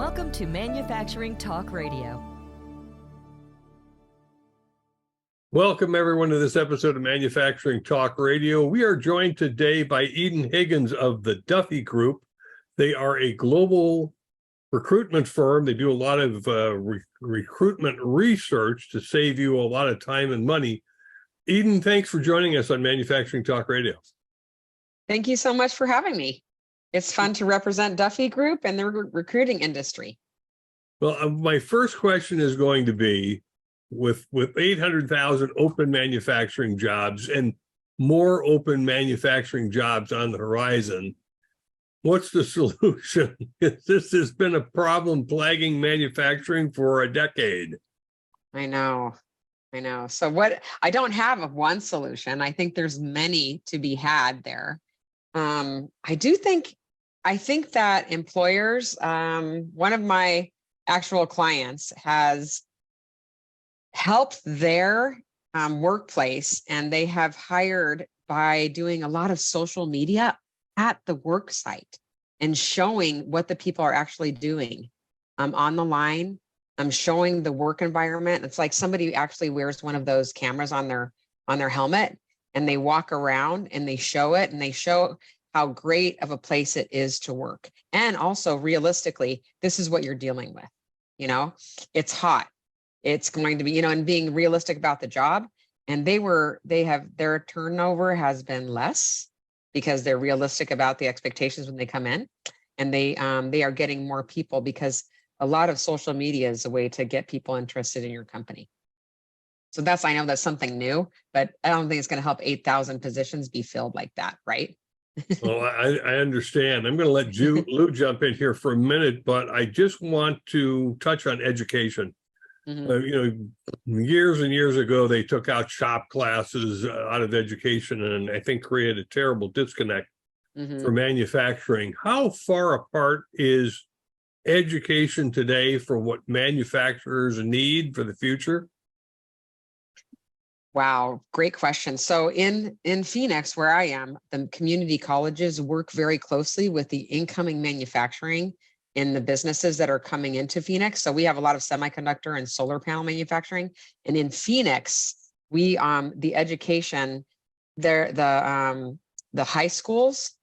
Welcome to Manufacturing Talk Radio. Welcome, everyone, to this episode of Manufacturing Talk Radio. We are joined today by Higgins of the Duffy Group. They are a global recruitment firm. They do a lot of recruitment research to save you a lot of time and money. Eden, thanks for joining us on Manufacturing Talk Radio. Thank you so much for having me. It's fun to represent Duffy Group and the recruiting industry. Well, my first question is going to be, with 800,000 open manufacturing jobs and more open manufacturing jobs on the horizon, what's the solution? This has been a problem plaguing manufacturing for a decade. I know. So I don't have one solution. I think there's many to be had there. I think that employers, one of my actual clients has helped their workplace, and they have hired by doing a lot of social media at the work site and showing what the people are actually doing on the line. Showing the work environment. It's like somebody actually wears one of those cameras on their helmet, and they walk around and they show it, and they show how great of a place it is to work. And also realistically, this is what you're dealing with. It's hot. It's going to be, and being realistic about the job. And their turnover has been less because they're realistic about the expectations when they come in, and they are getting more people because a lot of social media is a way to get people interested in your company. So I know that's something new, but I don't think it's going to help 8,000 positions be filled like that, right? Well, I understand. I'm going to let Lou jump in here for a minute, but I just want to touch on education. Mm-hmm. Years and years ago, they took out shop classes out of education, and I think created a terrible disconnect for manufacturing. How far apart is education today for what manufacturers need for the future? Wow, great question. So in Phoenix, where I am, the community colleges work very closely with the incoming manufacturing in the businesses that are coming into Phoenix. So we have a lot of semiconductor and solar panel manufacturing. And in Phoenix, we the education there, the high schools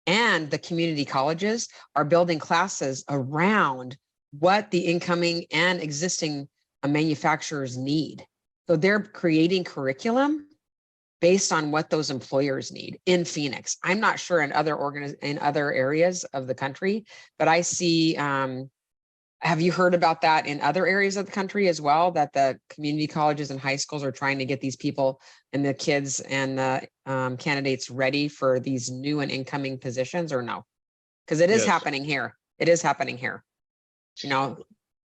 and the community colleges are building classes around what the incoming and existing manufacturers need. So they're creating curriculum based on what those employers need in Phoenix. I'm not sure in other areas of the country, but I see, have you heard about that in other areas of the country as well, that the community colleges and high schools are trying to get these people and the kids and the candidates ready for these new and incoming positions, or no? Because it is happening here. It is happening here.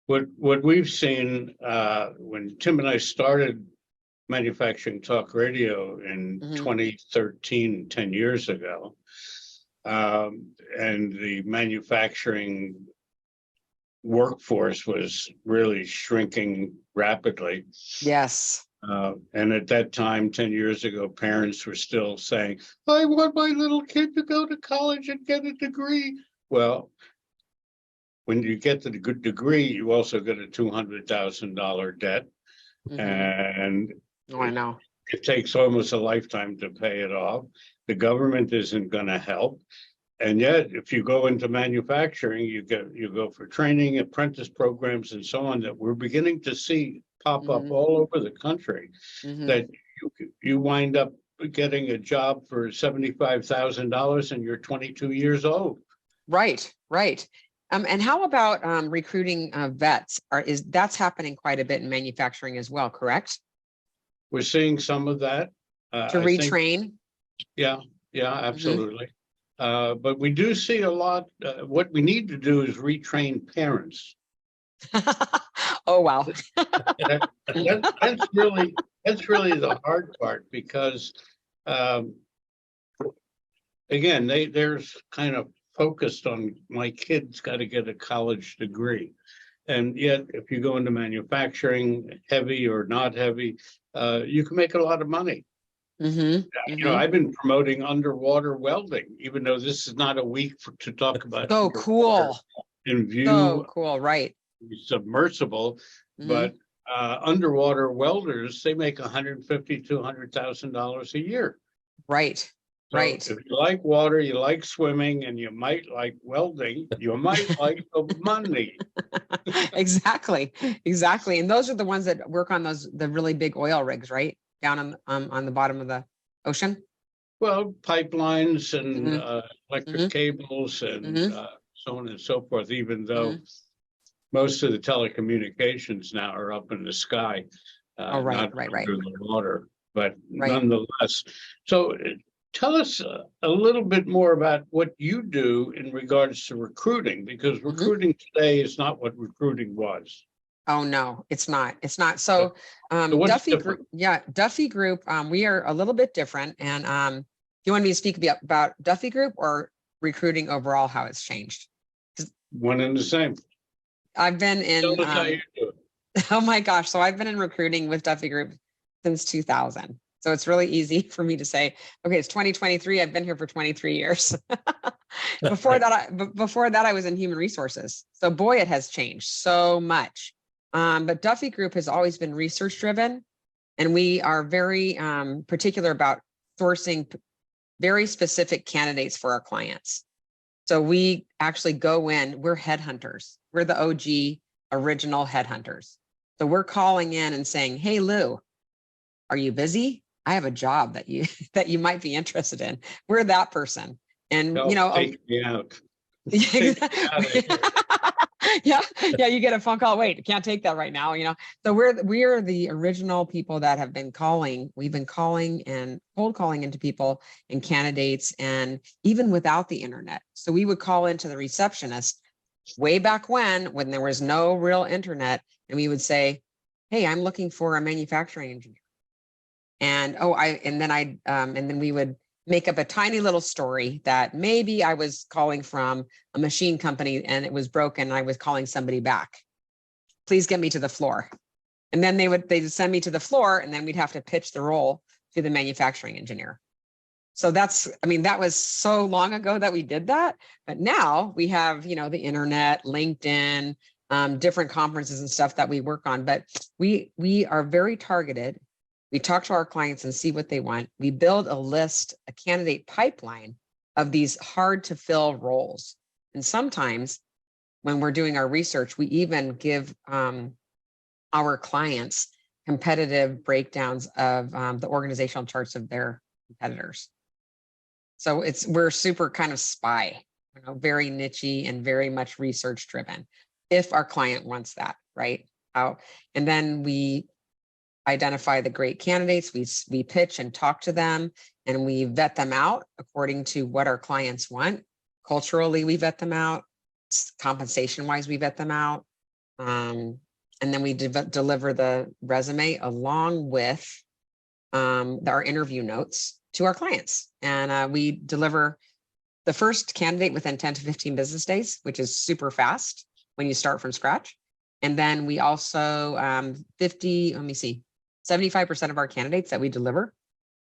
What we've seen when Tim and I started Manufacturing Talk Radio in 2013, 10 years ago, and the manufacturing workforce was really shrinking rapidly. Yes. And at that time, 10 years ago, parents were still saying, I want my little kid to go to college and get a degree. Well, when you get the good degree, you also get a $200,000 debt. And I know it takes almost a lifetime to pay it off. The government isn't going to help. And yet, if you go into manufacturing, you go for training, apprentice programs, and so on, that we're beginning to see pop up all over the country, that you wind up getting a job for $75,000 and you're 22 years old. Right. And how about recruiting vets? That's happening quite a bit in manufacturing as well, correct? We're seeing some of that. To retrain? Yeah, absolutely. But we do see a lot. What we need to do is retrain parents. Oh, wow. That's really the hard part, because again, they're kind of focused on, my kid's got to get a college degree. And yet, if you go into manufacturing, heavy or not heavy, you can make a lot of money. I've been promoting underwater welding, even though this is not a week to talk about. Oh, cool. in view So cool, right? submersible, Mhm. but underwater welders, they make $150,000 to $200,000 a year. Right, So right. if you like water, you like swimming, and you might like welding, you might like the money. Exactly, exactly. And those are the ones that work on the really big oil rigs, right? Down on the bottom of the ocean. Well, pipelines and Mhm, electric mhm, cables and mhm, so on and so forth, even though mhm. most of the telecommunications now are up in the sky, Oh, right, not right, right, under the water, but right. nonetheless. So tell us a little bit more about what you do in regards to recruiting, because Mhm. recruiting today is not what recruiting was. Oh, no, it's not. It's not. So So, what's Duffy different? Group, yeah, Duffy Group, we are a little bit different. And do you want me to speak about Duffy Group or recruiting overall, how it's changed? 'Cause One and the same. I've been Tell in, us how you do it. oh my gosh. So I've been in recruiting with Duffy Group since 2000. So it's really easy for me to say, okay, it's 2023. I've been here for 23 years. Before that, I was in human resources. So boy, it has changed so much. But Duffy Group has always been research driven, and we are very particular about sourcing very specific candidates for our clients. So we actually go in, we're headhunters. We're the OG original headhunters. So we're calling in and saying, hey, Lou, are you busy? I have a job that you that you might be interested in. We're that person. And you Help know, take me out. Take me out of here. yeah, yeah, you get a phone call. Wait, can't take that right now, you know. So we're the original people that have been calling. We've been calling and cold calling into people and candidates, and even without the internet. So we would call into the receptionist way back when there was no real internet, and we would say, hey, I'm looking for a manufacturing engineer. And and then we would make up a tiny little story that maybe I was calling from a machine company and it was broken and I was calling somebody back. Please get me to the floor. And then they'd send me to the floor, and then we'd have to pitch the role to the manufacturing engineer. So that was so long ago that we did that. But now we have, the internet, LinkedIn, different conferences and stuff that we work on. But we are very targeted. We talk to our clients and see what they want. We build a candidate pipeline of these hard to fill roles. And sometimes when we're doing our research, we even give our clients competitive breakdowns of the organizational charts of their competitors. So we're super kind of spy, very niche-y and very much research driven if our client wants that, right? And then we identify the great candidates, we pitch and talk to them, and we vet them out according to what our clients want. Culturally, we vet them out. Compensation-wise, we vet them out. And then we deliver the resume along with our interview notes to our clients. And we deliver the first candidate within 10 to 15 business days, which is super fast when you start from scratch. And then we also 75% of our candidates that we deliver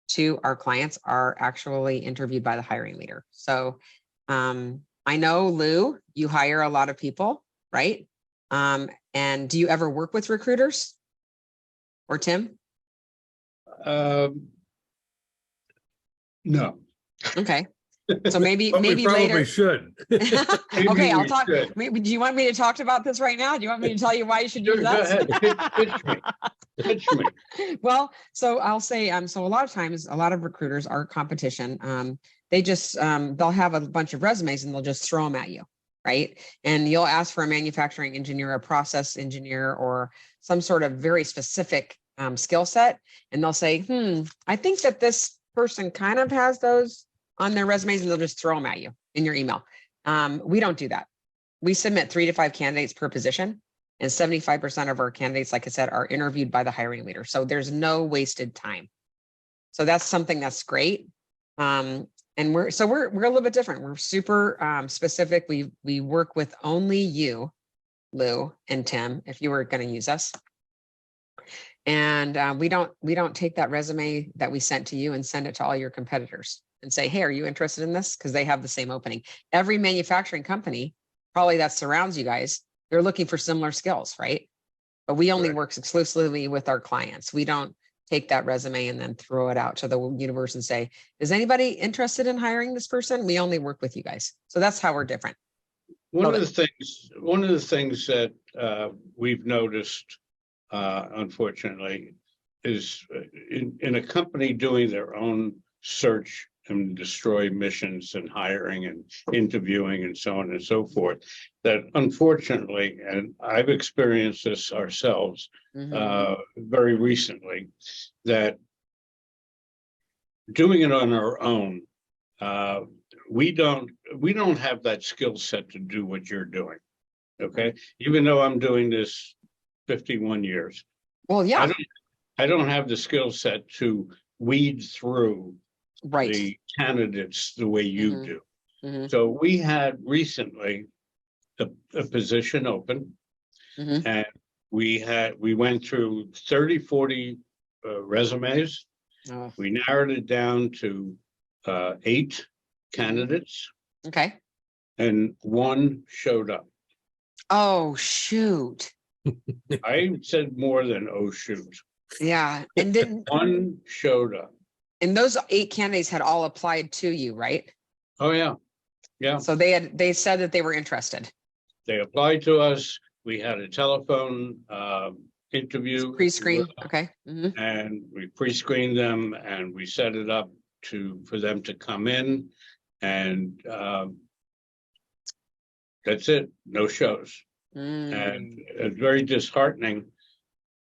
to our clients are actually interviewed by the hiring leader. So I know, Lou, you hire a lot of people, right? And do you ever work with recruiters or Tim? No. Okay. So maybe But we probably later. should. Okay, I'll we talk. should. Do you want me to talk about this right now? Do you want me to tell you why you should Sure, use go us? ahead. Pitch me. Pitch me. Well, so I'll say, so a lot of times, a lot of recruiters are competition. They just, they'll have a bunch of resumes and they'll just throw them at you, right? And you'll ask for a manufacturing engineer, a process engineer, or some sort of very specific skill set. And they'll say, I think that this person kind of has those on their resumes, and they'll just throw them at you in your email. We don't do that. We submit 3 to 5 candidates per position, and 75% of our candidates, like I said, are interviewed by the hiring leader. So there's no wasted time. So that's something that's great. And we're a little bit different. We're super specific. We work with only you, Lou and Tim, if you were going to use us. And we don't take that resume that we sent to you and send it to all your competitors and say, hey, are you interested in this? Because they have the same opening. Every manufacturing company probably that surrounds you guys, they're looking for similar skills, right? But we only Right. work exclusively with our clients. We don't take that resume and then throw it out to the universe and say, is anybody interested in hiring this person? We only work with you guys. So that's how we're different. One of the things that we've noticed, unfortunately, is in a company doing their own search and destroy missions and hiring and interviewing and so on and so forth, that unfortunately, and I've experienced this ourselves very recently, that doing it on our own, we don't have that skill set to do what you're doing. Okay, even though I'm doing this 51 years, Well, yeah, I don't have the skill set to weed through right. the candidates the way you do. Mhm. So we had recently a position open, Mhm. and we went through 30, 40 resumes. Oh, We narrowed it down to 8 candidates, okay. and 1 showed up. Oh, shoot. I said more than oh shoot. Yeah. And didn't, 1 showed up. and those 8 candidates had all applied to you, right? Oh yeah, yeah. So they said that they were interested. They applied to us. We had a telephone interview. Pre-screen. Okay. And we pre-screened them, and we set it up for them to come in, and that's it. No shows. And it's very disheartening.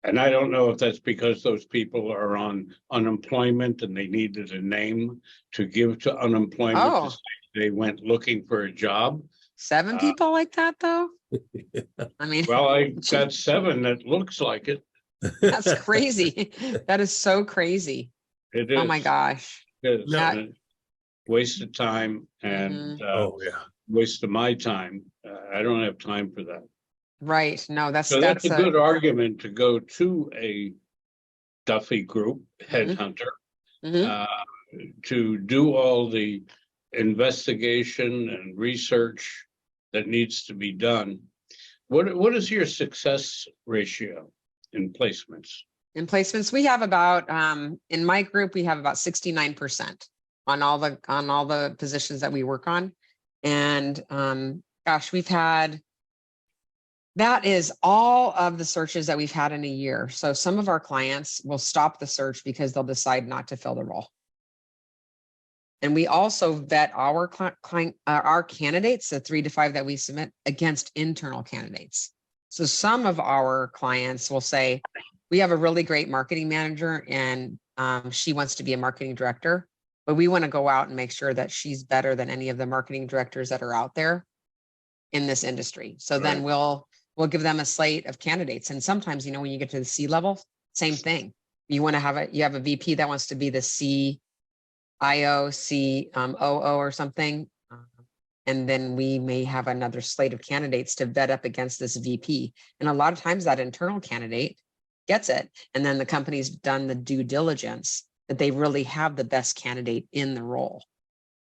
And I don't know if that's because those people are on unemployment and they needed a name to give to unemployment. Oh. To say they went looking for a job. 7 people like that, though? I mean, Well, I got 7 that looks like it. that's crazy. That is so crazy. It is. Oh my gosh. It is. That- And waste of time and Oh, yeah. waste of my time. I don't have time for that. Right. No, that's So that's a good argument to go to a Duffy Group headhunter Mhm. to do all the investigation and research that needs to be done. What is your success ratio in placements? In placements, we have about in my group, we have about 69% on all the positions that we work on. And gosh, that is all of the searches that we've had in a year. So some of our clients will stop the search because they'll decide not to fill the role. And we also vet our candidates, the 3 to 5 that we submit, against internal candidates. So some of our clients will say, we have a really great marketing manager and she wants to be a marketing director, but we want to go out and make sure that she's better than any of the marketing directors that are out there in this industry. So then we'll give them a slate of candidates. And sometimes, when you get to the C level, same thing. You have a VP that wants to be the CIO, COO or something. And then we may have another slate of candidates to vet up against this VP. And a lot of times that internal candidate gets it. And then the company's done the due diligence that they really have the best candidate in the role.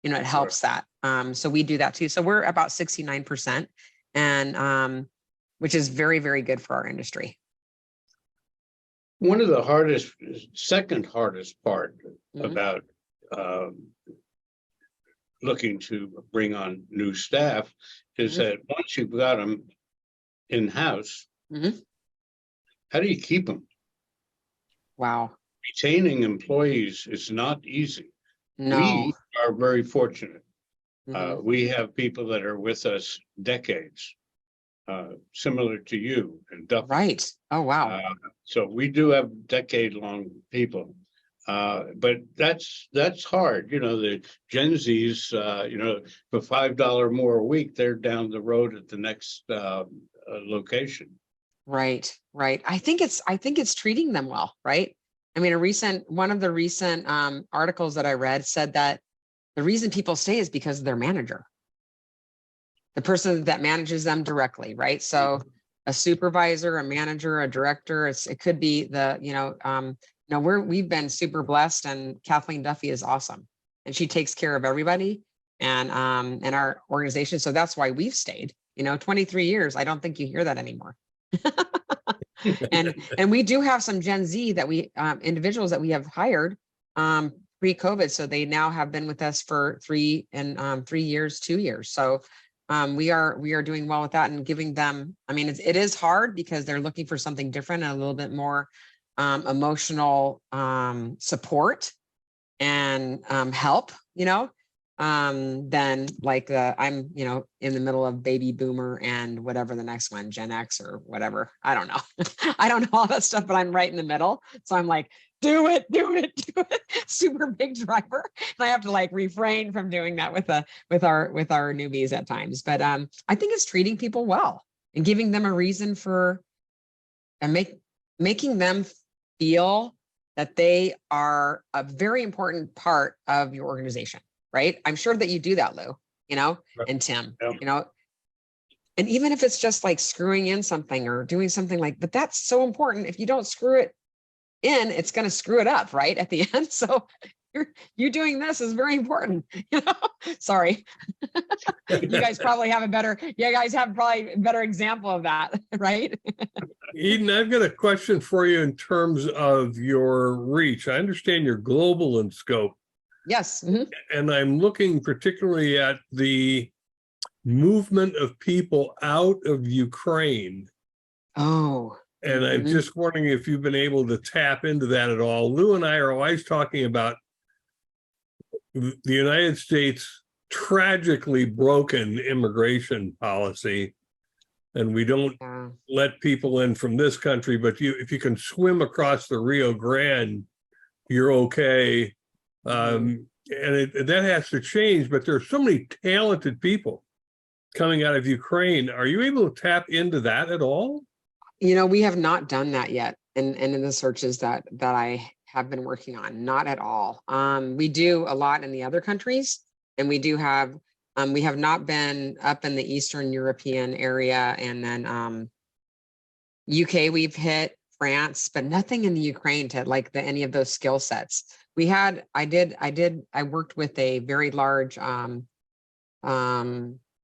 It helps that. So we do that too. So we're about 69%, and which is very, very good for our industry. One of the second hardest part about looking to bring on new staff is that once you've got them in-house, how do you keep them? Wow. Retaining employees is not easy. No. We are very fortunate. We have people that are with us decades, similar to you and Duffy. Right. Oh, wow. So we do have decade-long people, but that's hard. The Gen Zs, for $5 more a week, they're down the road at the next location. Right. I think it's treating them well, right? I mean, one of the recent articles that I read said that the reason people stay is because of their manager, the person that manages them directly, right? So a supervisor, a manager, a director, it could be we've been super blessed, and Kathleen Duffy is awesome, and she takes care of everybody and in our organization. So that's why we've stayed. 23 years. I don't think you hear that anymore. And we do have some Gen Z that we individuals that we have hired pre-COVID. So they now have been with us for 3 years, 2 years. So we are doing well with that and giving them, I mean, it is hard because they're looking for something different and a little bit more emotional support and help, than like I'm, in the middle of baby boomer and whatever the next one, Gen X or whatever. I don't know. I don't know all that stuff, but I'm right in the middle. So I'm like, do it. Super big driver. And I have to like refrain from doing that with our newbies at times. But I think it's treating people well and giving them a reason for and making them feel that they are a very important part of your organization, right? I'm sure that you do that, Lou, and Tim, and even if it's just like screwing in something or doing something but that's so important. If you don't screw it in, it's going to screw it up, right? At the end. So you doing this is very important, sorry. You guys probably have probably a better example of that, right? Eden, I've got a question for you in terms of your reach. I understand you're global in scope. Yes. Mm-hmm. And I'm looking particularly at the movement of people out of Ukraine. Oh. And I'm just wondering if you've been able to tap into that at all. Lou and I are always talking about the United States tragically broken immigration policy. And we don't let people in from this country, but if you can swim across the Rio Grande, you're okay. And that has to change, but there are so many talented people coming out of Ukraine. Are you able to tap into that at all? We have not done that yet. And in the searches that I have been working on, not at all. We do a lot in the other countries, and we do have, we have not been up in the Eastern European area, and then UK we've hit, France, but nothing in the Ukraine to like any of those skill sets. I worked with a very large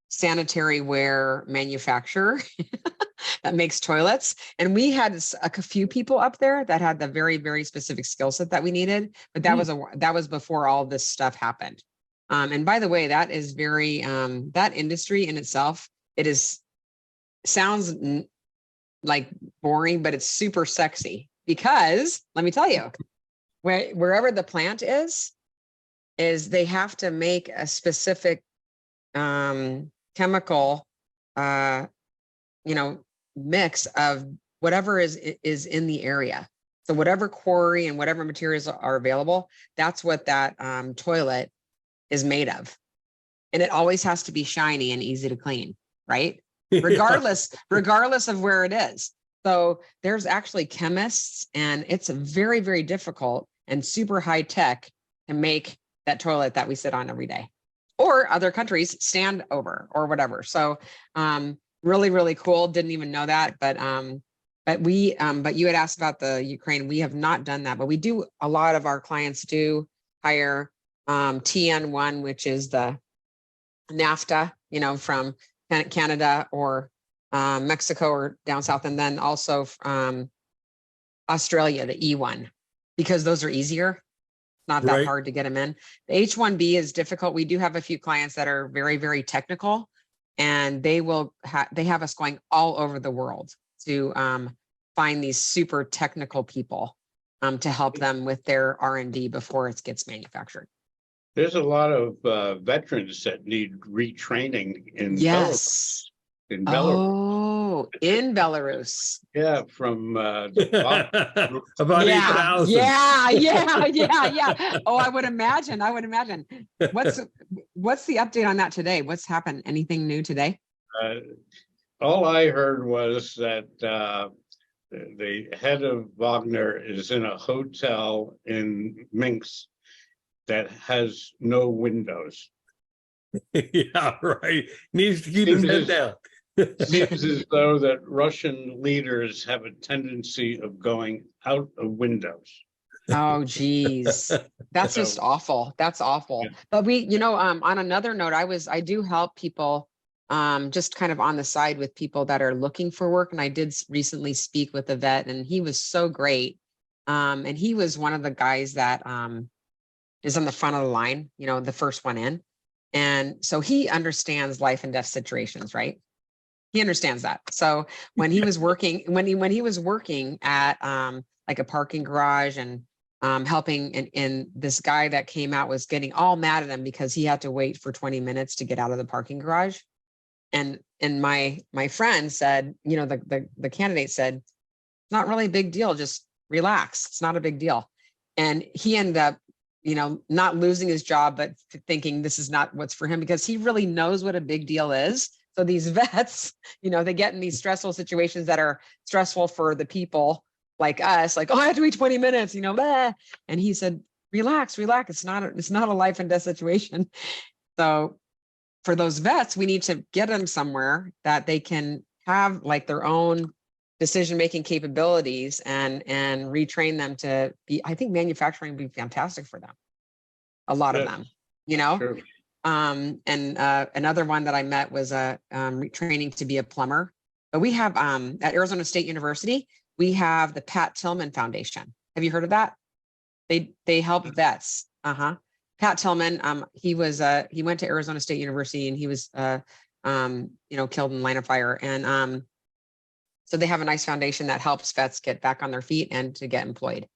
sanitary ware manufacturer that makes toilets. And we had a few people up there that had the very, very specific skill set that we needed, but that was before all this stuff happened. And by the way, that is very, that industry in itself, sounds like boring, but it's super sexy because let me tell you, wherever the plant is they have to make a specific chemical, mix of whatever is in the area. So whatever quarry and whatever materials are available, that's what that toilet is made of. And it always has to be shiny and easy to clean, right? Regardless of where it is. So there's actually chemists, and it's very, very difficult and super high tech to make that toilet that we sit on every day, or other countries stand over or whatever. So really, really cool. Didn't even know that, but you had asked about the Ukraine. We have not done that, but we do. A lot of our clients do hire TN1, which is the NAFTA, from Canada or Mexico or down south, and then also Australia, the E1, because those are easier. Not that hard to get them in. The H1B is difficult. We do have a few clients that are very, very technical, and they have us going all over the world to find these super technical people to help them with their R&D before it gets manufactured. There's a lot of veterans that need retraining in Belarus. In Belarus. Oh, in Belarus. Yeah, from about 8,000. Yeah. Oh, I would imagine. What's the update on that today? What's happened? Anything new today? All I heard was that the head of Wagner is in a hotel in Minsk that has no windows. Yeah, right. Needs to keep his head down. Seems as though that Russian leaders have a tendency of going out of windows. Oh, geez. That's just awful. That's awful. Yeah. But we, on another note, I do help people just kind of on the side with people that are looking for work. And I did recently speak with a vet, and he was so great. And he was one of the guys that is on the front of the line, you know, the first one in. And so he understands life and death situations, right? He understands that. So when he was working, when he was working at like a parking garage and helping, and this guy that came out was getting all mad at him because he had to wait for 20 minutes to get out of the parking garage. And my friend said, you know, the candidate said, it's not really a big deal. Just relax. It's not a big deal. And he ended up, you know, not losing his job, but thinking this is not what's for him, because he really knows what a big deal is. So these vets, you know, they get in these stressful situations that are stressful for the people like us, like, oh, I have to wait 20 minutes, you know, blah. And he said, relax. It's not a life and death situation. So for those vets, we need to get them somewhere that they can have like their own decision-making capabilities and retrain them to be. I think manufacturing would be fantastic for them. A lot of them, you know. Sure. And another one that I met was training to be a plumber. But we have at Arizona State University, we have the Pat Tillman Foundation. Have you heard of that? They help vets. Pat Tillman, he went to Arizona State University, and he was you know, killed in line of fire. And so they have a nice foundation that helps vets get back on their feet and to get employed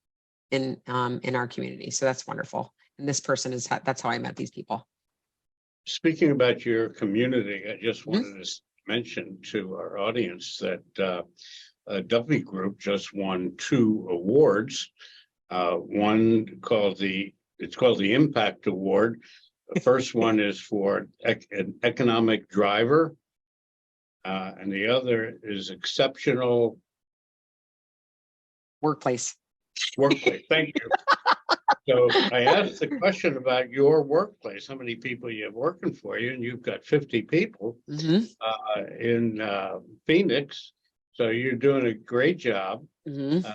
in our community. So that's wonderful. And this person that's how I met these people. Speaking about your community, I just wanted to mention to our audience that Duffy Group just won 2 awards. One called the Impact Award. The first one is for an economic driver, and the other is exceptional workplace. Thank you. So I asked the question about your workplace, how many people you have working for you, and you've got 50 people in Phoenix. So you're doing a great job. And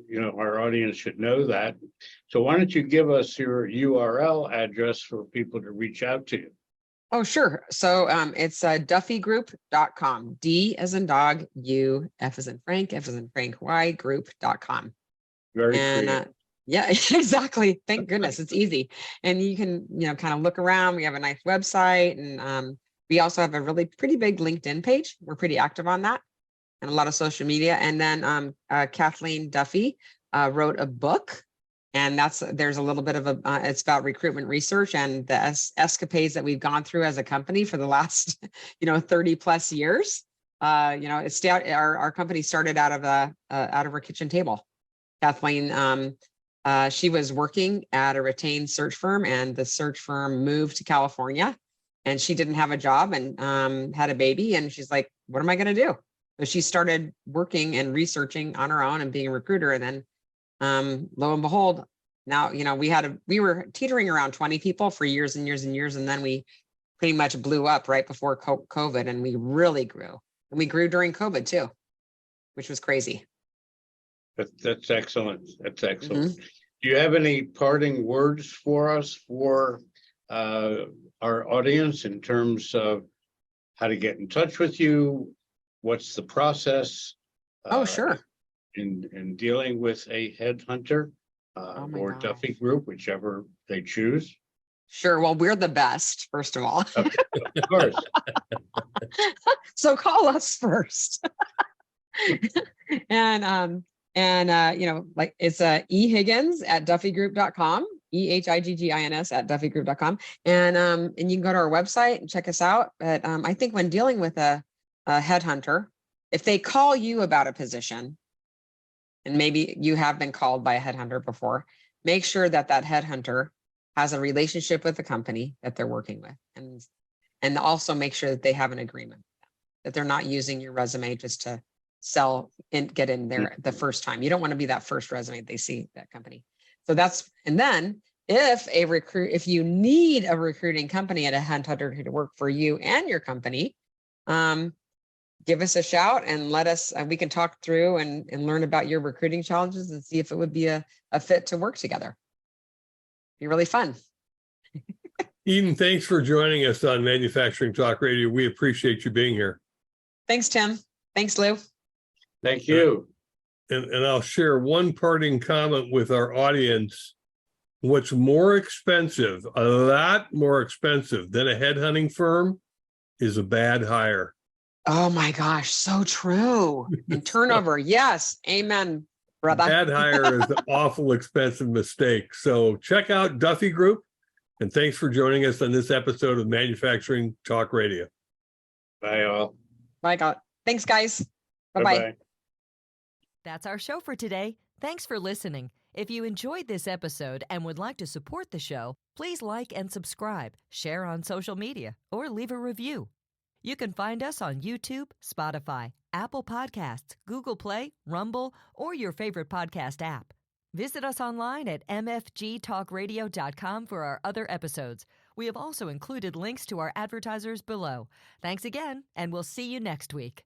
you know, our audience should know that. So why don't you give us your URL address for people to reach out to you? Oh, sure. So it's duffygroup.com. D as in dog, U, F as in Frank, F as in Frank, Y, group.com. Very creative. Yeah, exactly. Thank goodness. It's easy. And you can, you know, kind of look around. We have a nice website, and we also have a really pretty big LinkedIn page. We're pretty active on that, and a lot of social media. And then Kathleen Duffy wrote a book, and there's a little bit of it's about recruitment research and the escapades that we've gone through as a company for the last, you know, 30 plus years. You know, our company started out of her kitchen table. Kathleen, she was working at a retained search firm, and the search firm moved to California, and she didn't have a job and had a baby. And she's like, what am I going to do? So she started working and researching on her own and being a recruiter. And then lo and behold, now, you know, we were teetering around 20 people for years and years and years. And then we pretty much blew up right before COVID, and we really grew. And we grew during COVID too, which was crazy. That's excellent. That's excellent. Do you have any parting words for us, for our audience, in terms of how to get in touch with you? What's the process? Oh, sure. In dealing with a headhunter or gosh. Duffy Group, whichever they choose. Sure. Well, we're the best, first of all. Okay. Of course. So call us first. And you know, like it's E Higgins at duffygroup.com, EHIGGINS at duffygroup.com. And you can go to our website and check us out. But I think when dealing with a headhunter, if they call you about a position, and maybe you have been called by a headhunter before, make sure that headhunter has a relationship with the company that they're working with. And also make sure that they have an agreement, that they're not using your resume just to sell and get in there the first time. You don't want to be that first resume they see, that company. So and then if you need a recruiting company at a headhunter to work for you and your company, give us a shout and we can talk through and learn about your recruiting challenges and see if it would be a fit to work together. Be really fun. Eden, thanks for joining us on Manufacturing Talk Radio. We appreciate you being here. Thanks, Tim. Thanks, Lou. Thank you. And I'll share one parting comment with our audience. What's more expensive, a lot more expensive than a headhunting firm, is a bad hire. Oh my gosh, so true. And turnover, yes, amen, brother. Bad hire is an awful expensive mistake. So check out Duffy Group, and thanks for joining us on this episode of Manufacturing Talk Radio. Bye all. My God. Thanks, guys. Bye-bye. Bye-bye. That's our show for today. Thanks for listening. If you enjoyed this episode and would like to support the show, please like and subscribe, share on social media, or leave a review. You can find us on YouTube, Spotify, Apple Podcasts, Google Play, Rumble, or your favorite podcast app. Visit us online at mfgtalkradio.com for our other episodes. We have also included links to our advertisers below. Thanks again, and we'll see you next week.